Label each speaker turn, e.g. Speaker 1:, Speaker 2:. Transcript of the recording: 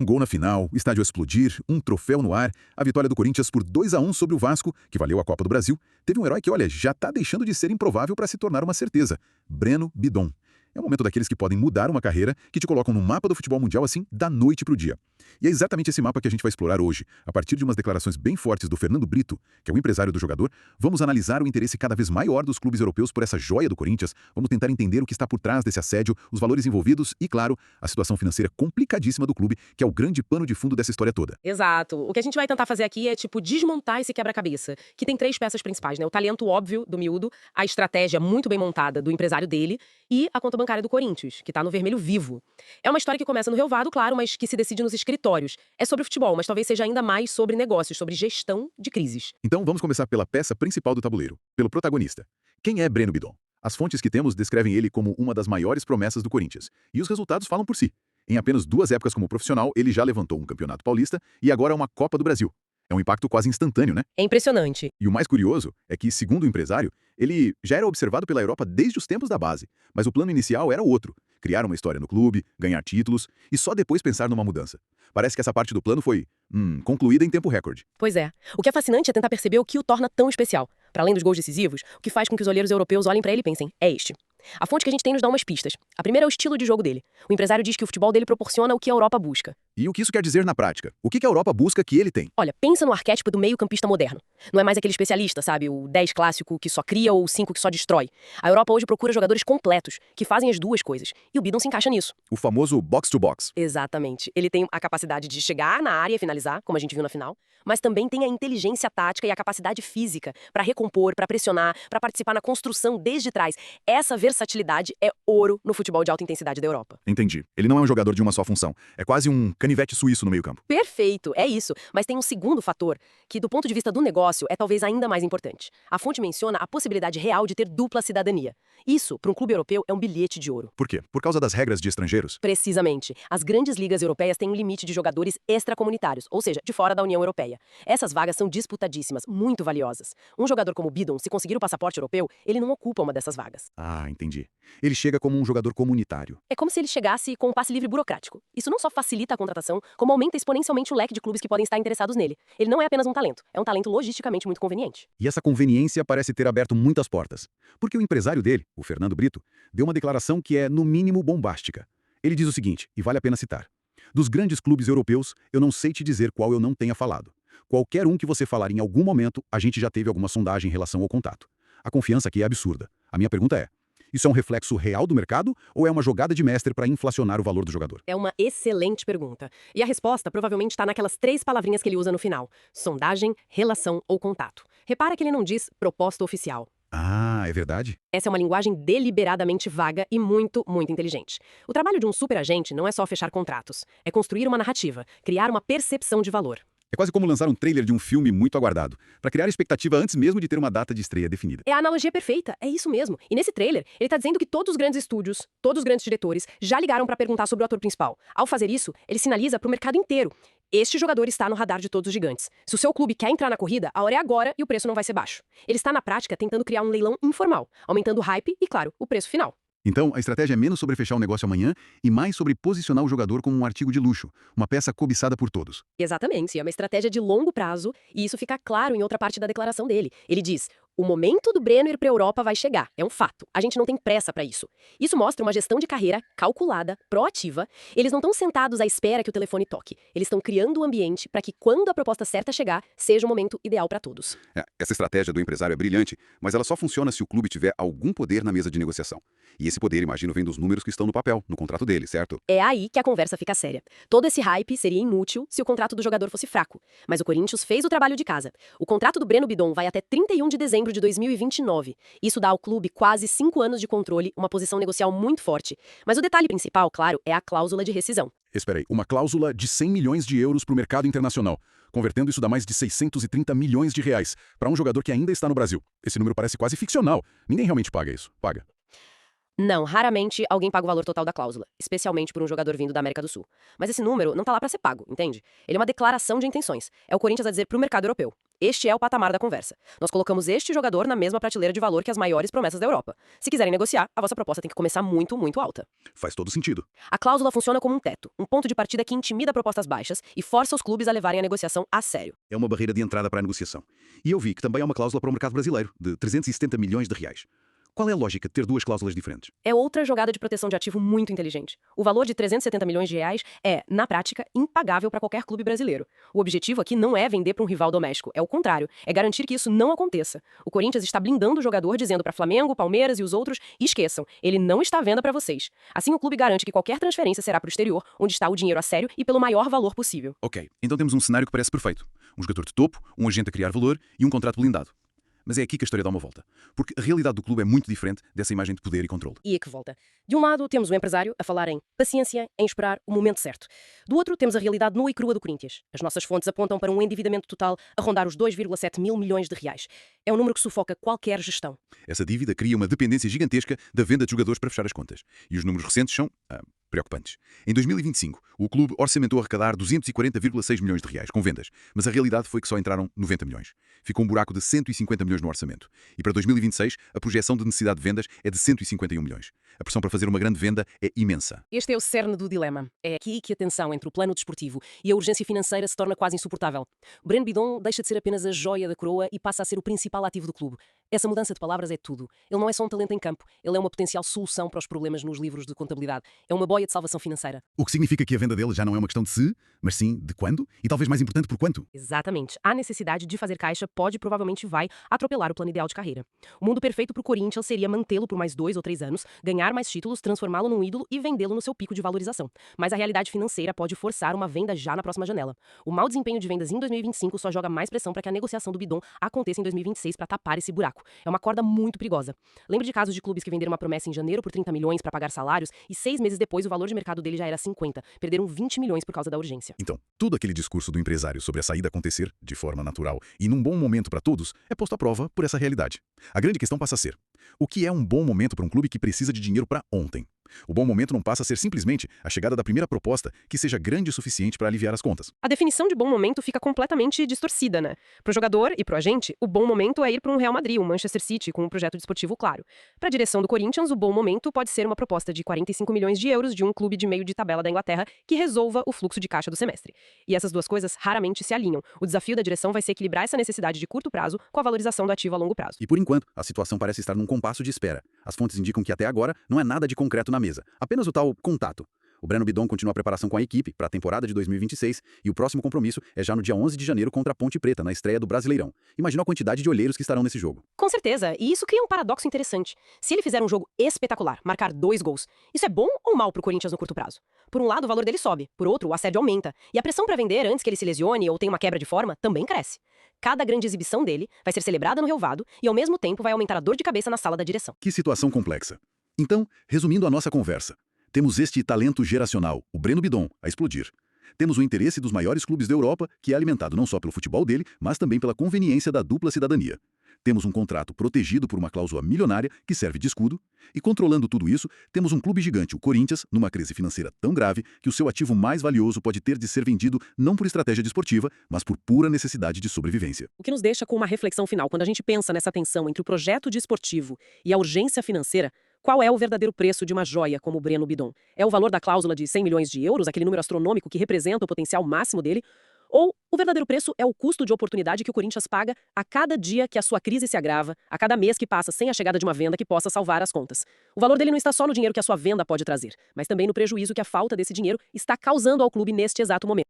Speaker 1: Um gol na final, o estádio a explodir, um troféu no ar, a vitória do Corinthians por 2-1 sobre o Vasco, que valeu a Copa do Brasil, teve um herói que, olha, já tá deixando de ser improvável para se tornar uma certeza. Breno Bidon. É um momento daqueles que podem mudar uma carreira, que te colocam no mapa do futebol mundial assim, da noite pro dia. E é exatamente esse mapa que a gente vai explorar hoje. A partir de umas declarações bem fortes do Fernando Brito, que é o empresário do jogador, vamos analisar o interesse cada vez maior dos clubes europeus por essa joia do Corinthians, vamos tentar entender o que está por trás desse assédio, os valores envolvidos e, claro, a situação financeira complicadíssima do clube, que é o grande pano de fundo dessa história toda.
Speaker 2: Exato. O que a gente vai tentar fazer aqui é, desmontar esse quebra-cabeça, que tem 3 peças principais, né? O talento óbvio do miúdo, a estratégia muito bem montada do empresário dele e a conta bancária do Corinthians, que tá no vermelho vivo. É uma história que começa no relvado, claro, mas que se decide nos escritórios. É sobre futebol, mas talvez seja ainda mais sobre negócios, sobre gestão de crises.
Speaker 1: Então vamos começar pela peça principal do tabuleiro, pelo protagonista. Quem é Breno Bidon? As fontes que temos descrevem ele como uma das maiores promessas do Corinthians, e os resultados falam por si. Em apenas 2 épocas como profissional, ele já levantou um campeonato paulista e agora uma Copa do Brasil. É um impacto quase instantâneo, né?
Speaker 2: É impressionante.
Speaker 1: E o mais curioso é que, segundo o empresário, ele já era observado pela Europa desde os tempos da base, mas o plano inicial era outro: criar uma história no clube, ganhar títulos e só depois pensar numa mudança. Parece que essa parte do plano foi, concluída em tempo recorde.
Speaker 2: Pois é. O que é fascinante é tentar perceber o que o torna tão especial. Para além dos gols decisivos, o que faz com que os olheiros europeus olhem para ele e pensem, é este. A fonte que a gente tem nos dá umas pistas. A primeira é o estilo de jogo dele. O empresário diz que o futebol dele proporciona o que a Europa busca.
Speaker 1: E o que isso quer dizer na prática? O que a Europa busca que ele tem?
Speaker 2: Olha, pensa no arquétipo do meio-campista moderno. Não é mais aquele especialista, sabe? O 10 clássico que só cria ou o 5 que só destrói. A Europa hoje procura jogadores completos, que fazem as duas coisas. E o Bidon se encaixa nisso.
Speaker 1: O famoso box-to-box.
Speaker 2: Exatamente. Ele tem a capacidade de chegar na área e finalizar, como a gente viu na final, mas também tem a inteligência tática e a capacidade física para recompor, para pressionar, para participar na construção desde trás. Essa versatilidade é ouro no futebol de alta intensidade da Europa.
Speaker 1: Entendi. Ele não é um jogador de uma só função. É quase um canivete suíço no meio-campo.
Speaker 2: Perfeito, é isso. Mas tem um segundo fator, que do ponto de vista do negócio é talvez ainda mais importante. A fonte menciona a possibilidade real de ter dupla cidadania. Isso, para um clube europeu, é um bilhete de ouro.
Speaker 1: Por quê? Por causa das regras de estrangeiros?
Speaker 2: Precisamente. As grandes ligas europeias têm um limite de jogadores extracomunitários, ou seja, de fora da União Europeia. Essas vagas são disputadíssimas, muito valiosas. Um jogador como o Bidon, se conseguir o passaporte europeu, ele não ocupa uma dessas vagas.
Speaker 1: Ah, entendi. Ele chega como um jogador comunitário.
Speaker 2: É como se ele chegasse com um passe livre burocrático. Isso não só facilita a contratação, como aumenta exponencialmente o leque de clubes que podem estar interessados nele. Ele não é apenas um talento, é um talento logisticamente muito conveniente.
Speaker 1: E essa conveniência parece ter aberto muitas portas. Porque o empresário dele, o Fernando Brito, deu uma declaração que é, no mínimo, bombástica. Ele diz o seguinte, e vale a pena citar: dos grandes clubes europeus, eu não sei te dizer qual eu não tenha falado. Qualquer um que você falar em algum momento, a gente já teve alguma sondagem em relação ao contato. A confiança aqui é absurda. A minha pergunta é: isso é um reflexo real do mercado ou é uma jogada de mestre para inflacionar o valor do jogador?
Speaker 2: É uma excelente pergunta. E a resposta provavelmente está naquelas 3 palavrinhas que ele usa no final: sondagem, relação ou contato. Repara que ele não diz proposta oficial.
Speaker 1: Ah, é verdade?
Speaker 2: Essa é uma linguagem deliberadamente vaga e muito, muito inteligente. O trabalho de um superagente não é só fechar contratos. É construir uma narrativa, criar uma percepção de valor.
Speaker 1: É quase como lançar um trailer de um filme muito aguardado, para criar expectativa antes mesmo de ter uma data de estreia definida.
Speaker 2: É a analogia perfeita, é isso mesmo. E nesse trailer, ele tá dizendo que todos os grandes estúdios, todos os grandes diretores, já ligaram para perguntar sobre o ator principal. Ao fazer isso, ele sinaliza pro mercado inteiro: este jogador está no radar de todos os gigantes. Se o seu clube quer entrar na corrida, a hora é agora e o preço não vai ser baixo. Ele está na prática tentando criar um leilão informal, aumentando o hype e, claro, o preço final.
Speaker 1: Então, a estratégia é menos sobre fechar o negócio amanhã e mais sobre posicionar o jogador como um artigo de luxo, uma peça cobiçada por todos.
Speaker 2: Exatamente, é uma estratégia de longo prazo e isso fica claro em outra parte da declaração dele. Ele diz: o momento do Breno ir para a Europa vai chegar, é um fato. A gente não tem pressa para isso. Isso mostra uma gestão de carreira calculada, proativa. Eles não estão sentados à espera que o telefone toque. Eles estão criando o ambiente para que, quando a proposta certa chegar, seja o momento ideal para todos.
Speaker 1: Essa estratégia do empresário é brilhante, mas ela só funciona se o clube tiver algum poder na mesa de negociação. E esse poder, imagino, vem dos números que estão no papel, no contrato dele, certo?
Speaker 2: É aí que a conversa fica séria. Todo esse hype seria inútil se o contrato do jogador fosse fraco. Mas o Corinthians fez o trabalho de casa. O contrato do Breno Bidon vai até 31 de dezembro de 2029. Isso dá ao clube quase 5 anos de controle, uma posição negocial muito forte. Mas o detalhe principal, claro, é a cláusula de rescisão.
Speaker 1: Espera aí, uma cláusula de 100 milhões de euros para o mercado internacional. Convertendo isso dá mais de 630 milhões de reais para um jogador que ainda está no Brasil. Esse número parece quase ficcional. Ninguém realmente paga isso. Paga.
Speaker 2: Não, raramente alguém paga o valor total da cláusula, especialmente por um jogador vindo da América do Sul. Mas esse número não tá lá pra ser pago, entende? Ele é uma declaração de intenções. É o Corinthians a dizer pro mercado europeu: este é o patamar da conversa. Nós colocamos este jogador na mesma prateleira de valor que as maiores promessas da Europa. Se quiserem negociar, a vossa proposta tem que começar muito, muito alta.
Speaker 1: Faz todo sentido.
Speaker 2: A cláusula funciona como um teto, um ponto de partida que intimida propostas baixas e força os clubes a levarem a negociação a sério.
Speaker 1: É uma barreira de entrada para a negociação. E eu vi que também há uma cláusula para o mercado brasileiro, de 370 milhões de reais. Qual é a lógica de ter duas cláusulas diferentes?
Speaker 2: É outra jogada de proteção de ativo muito inteligente. O valor de 370 milhões de reais é, na prática, impagável para qualquer clube brasileiro. O objetivo aqui não é vender para um rival doméstico, é o contrário, é garantir que isso não aconteça. O Corinthians está blindando o jogador dizendo para Flamengo, Palmeiras e os outros: esqueçam, ele não está à venda para vocês. Assim o clube garante que qualquer transferência será para o exterior, onde está o dinheiro a sério e pelo maior valor possível.
Speaker 1: Ok, então temos um cenário que parece perfeito. Um jogador de topo, um agente a criar valor e um contrato blindado. Mas é aqui que a história dá uma volta. Porque a realidade do clube é muito diferente dessa imagem de poder e controle.
Speaker 2: E a que volta? De um lado, temos o empresário a falar em paciência, em esperar o momento certo. Do outro, temos a realidade nua e crua do Corinthians. As nossas fontes apontam para um endividamento total a rondar os 2,7 mil milhões de reais. É um número que sufoca qualquer gestão.
Speaker 1: Essa dívida cria uma dependência gigantesca da venda de jogadores para fechar as contas. E os números recentes são preocupantes. Em 2025, o clube orçamentou arrecadar 240,6 milhões de reais com vendas, mas a realidade foi que só entraram 90 milhões. Ficou um buraco de 150 milhões no orçamento. E para 2026, a projeção de necessidade de vendas é de 151 milhões. A pressão para fazer uma grande venda é imensa.
Speaker 2: Este é o cerne do dilema. É aqui que a tensão entre o plano desportivo e a urgência financeira se torna quase insuportável. O Breno Bidon deixa de ser apenas a joia da coroa e passa a ser o principal ativo do clube. Essa mudança de palavras é tudo. Ele não é só um talento em campo, ele é uma potencial solução para os problemas nos livros de contabilidade. É uma boia de salvação financeira.
Speaker 1: O que significa que a venda dele já não é uma questão de se, mas sim de quando e talvez mais importante por quanto.
Speaker 2: Exatamente. A necessidade de fazer caixa pode e provavelmente vai atropelar o plano ideal de carreira. O mundo perfeito para o Corinthians seria mantê-lo por mais 2 ou 3 anos, ganhar mais títulos, transformá-lo num ídolo e vendê-lo no seu pico de valorização. Mas a realidade financeira pode forçar uma venda já na próxima janela. O mau desempenho de vendas em 2025 só joga mais pressão para que a negociação do Bidon aconteça em 2026 para tapar esse buraco. É uma corda muito perigosa. Lembre de casos de clubes que venderam uma promessa em janeiro por 30 milhões para pagar salários e 6 meses depois o valor de mercado dele já era 50. Perderam 20 milhões por causa da urgência.
Speaker 1: Então, todo aquele discurso do empresário sobre a saída acontecer de forma natural e num bom momento para todos é posto à prova por essa realidade. A grande questão passa a ser: o que é um bom momento para um clube que precisa de dinheiro para ontem? O bom momento não passa a ser simplesmente a chegada da primeira proposta que seja grande o suficiente para aliviar as contas.
Speaker 2: A definição de bom momento fica completamente distorcida, né? Pro jogador e pro agente, o bom momento é ir para um Real Madrid, um Manchester City, com um projeto desportivo claro. Pra direção do Corinthians, o bom momento pode ser uma proposta de 45 milhões de euros de um clube de meio de tabela da Inglaterra que resolva o fluxo de caixa do semestre. E essas duas coisas raramente se alinham. O desafio da direção vai ser equilibrar essa necessidade de curto prazo com a valorização do ativo a longo prazo.
Speaker 1: E por enquanto, a situação parece estar num compasso de espera. As fontes indicam que até agora não é nada de concreto na mesa, apenas o tal contato. O Breno Bidon continua a preparação com a equipe para a temporada de 2026 e o próximo compromisso é já no dia 11 de janeiro contra a Ponte Preta, na estreia do Brasileirão. Imagina a quantidade de olheiros que estarão nesse jogo.
Speaker 2: Com certeza, e isso cria um paradoxo interessante. Se ele fizer um jogo espetacular, marcar 2 gols, isso é bom ou mal pro Corinthians no curto prazo? Por um lado, o valor dele sobe, por outro, o assédio aumenta, e a pressão para vender antes que ele se lesione ou tenha uma quebra de forma também cresce. Cada grande exibição dele vai ser celebrada no relvado e ao mesmo tempo vai aumentar a dor de cabeça na sala da direção.
Speaker 1: Que situação complexa. Então, resumindo a nossa conversa, temos este talento geracional, o Breno Bidon, a explodir. Temos o interesse dos maiores clubes da Europa, que é alimentado não só pelo futebol dele, mas também pela conveniência da dupla cidadania. Temos um contrato protegido por uma cláusula milionária que serve de escudo, e controlando tudo isso, temos um clube gigante, o Corinthians, numa crise financeira tão grave que o seu ativo mais valioso pode ter de ser vendido não por estratégia desportiva, mas por pura necessidade de sobrevivência.
Speaker 2: O que nos deixa com uma reflexão final, quando a gente pensa nessa tensão entre o projeto desportivo e a urgência financeira. Qual é o verdadeiro preço de uma joia como o Breno Bidon? É o valor da cláusula de 100 milhões de euros, aquele número astronômico que representa o potencial máximo dele? Ou o verdadeiro preço é o custo de oportunidade que o Corinthians paga a cada dia que a sua crise se agrava, a cada mês que passa sem a chegada de uma venda que possa salvar as contas? O valor dele não está só no dinheiro que a sua venda pode trazer, mas também no prejuízo que a falta desse dinheiro está causando ao clube neste exato momento.